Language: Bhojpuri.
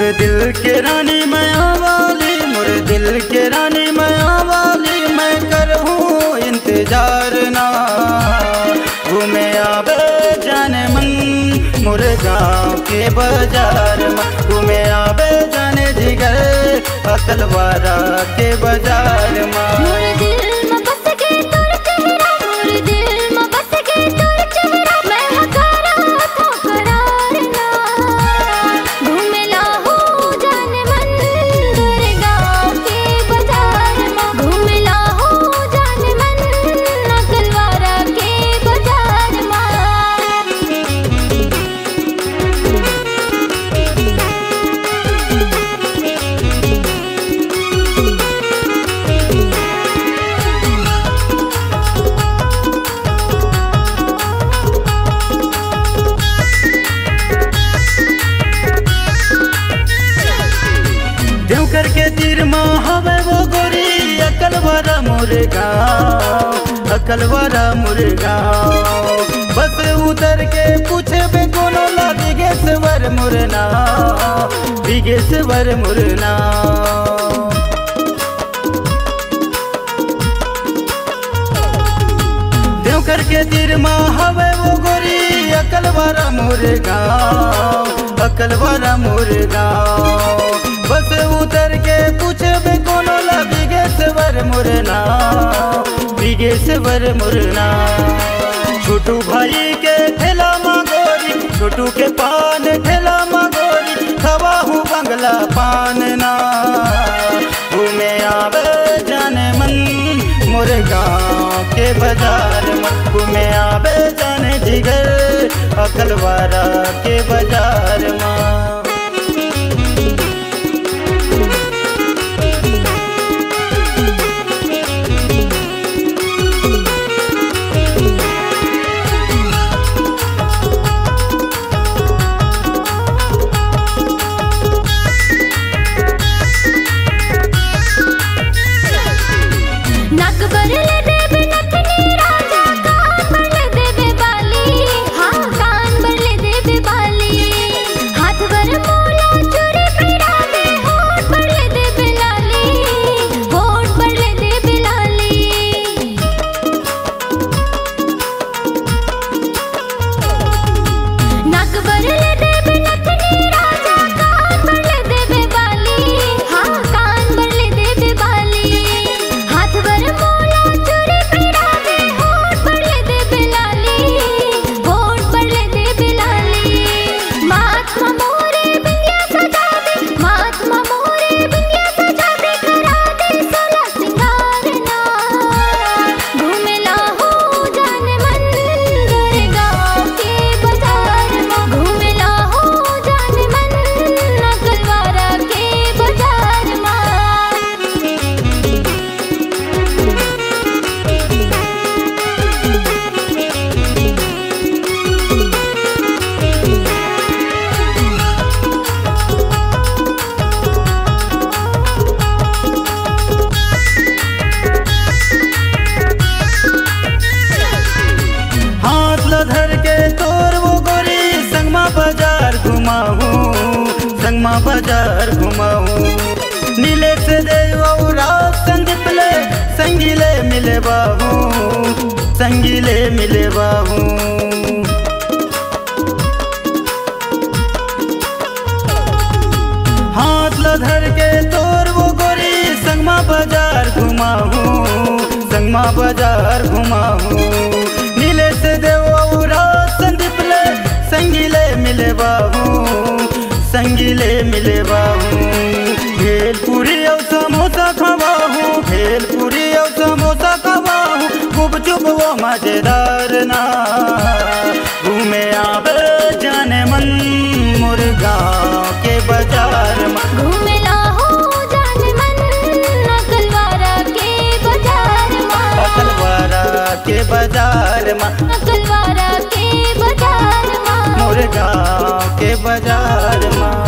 मोरे दिल के रानी माया वाली, मोरे दिल के रानी माया वाली, मैं करहूँ इंतजार ना। घूमे आवे जाने मन मोरे गाँव के बाजार में, घूमे आवे जाने जिगर अकलवारा के बाजार में। देवकर के तीर माँ हवे वो गोरी, अकलवारा मोरे गाँव, अकलवारा मोरे गाँव। बस उतर के पूछे बे कोनो ला बिगेश्वर मोरे नाव, बिगेश्वर मोरे नाव। देवकर के तीर माँ हवे वो गोरी, अकलवारा मोरे गाँव, अकलवारा मोरे गाँव। बस उतर के पूछे बे कोनो ला बिगेश्वर मोरे नाव, बिगेश्वर मोरे नाव। छोटू भाई के ठेला मांगोरी, छोटू के पान ठेला मांगोरी, खवा हूँ बंगला पान ना। घूमे आवे जाने मन मोरे गाँव के बाजार में, घूमे आवे जाने जिगर अकलवारा के बाजार में। संगमा बाजार घुमाऊं, नीले से देवरा संदीप ले संगीले मिले बाहू, संगीले मिले बाहू। हाथ लो धर के तोर वो गोरी, संगमा बाजार घुमाऊं, संगमा बाजार घुमाऊं। नीले से देवरा संदीप ले संगीले मिले बाहू, संगीले मिले बाहू। भेल पूरी और समोसा खवाहूँ, भेल पूरी और समोसा खवाहूँ, गुपचुप वो मजेदार ना। घूमे आवे जाने मन मोरे गाँव के बाजार में, घूमे लाहो जाने मन अकलवारा के बाजार में, अकलवारा के बाजार में, अकलवारा के बाजार में, मोरे गाँव के बाजार में।